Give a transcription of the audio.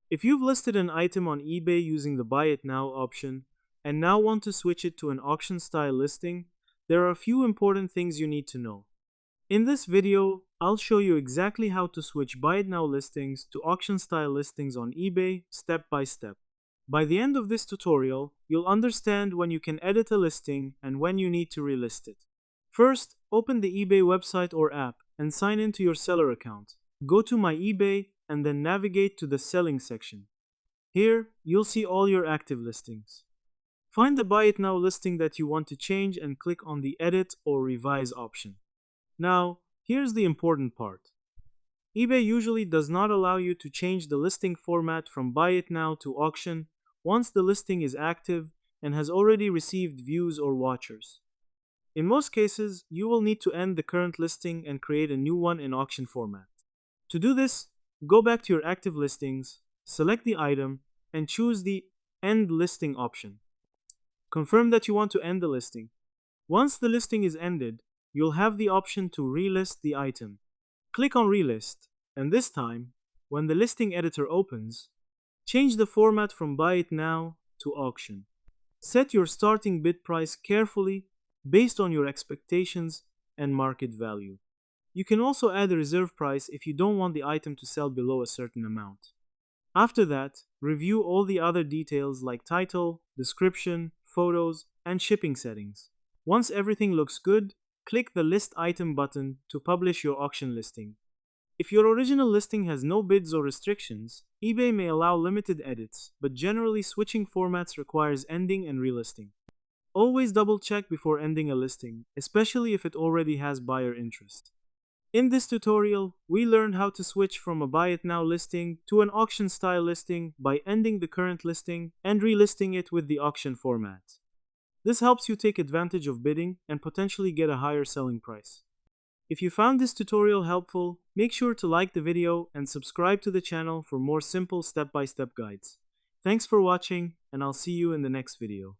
If you've listed an item on eBay using the Buy It Now option and now want to switch it to an auction style listing, there are a few important things you need to know. In this video, I'll show you exactly how to switch Buy It Now listings to auction style listings on eBay step by step. By the end of this tutorial, you'll understand when you can edit a listing and when you need to relist it. First, open the eBay website or app and sign into your seller account. Go to My eBay and then navigate to the Selling section. Here, you'll see all your active listings. Find the Buy It Now listing that you want to change and click on the Edit or Revise option. Now, here's the important part. eBay usually does not allow you to change the listing format from Buy It Now to auction once the listing is active and has already received views or watchers. In most cases, you will need to end the current listing and create a new one in auction format. To do this, go back to your active listings, select the item, and choose the End Listing option. Confirm that you want to end the listing. Once the listing is ended, you'll have the option to relist the item. Click on Relist, and this time, when the listing editor opens, change the format from Buy It Now to auction. Set your starting bid price carefully based on your expectations and market value. You can also add a reserve price if you don't want the item to sell below a certain amount. After that, review all the other details like title, description, photos, and shipping settings. Once everything looks good, click the List Item button to publish your auction listing. If your original listing has no bids or restrictions, eBay may allow limited edits, but generally switching formats requires ending and relisting. Always double check before ending a listing, especially if it already has buyer interest. In this tutorial, we learned how to switch from a Buy It Now listing to an auction style listing by ending the current listing and relisting it with the auction format. This helps you take advantage of bidding and potentially get a higher selling price. If you found this tutorial helpful, make sure to like the video and subscribe to the channel for more simple step-by-step guides. Thanks for watching, and I'll see you in the next video.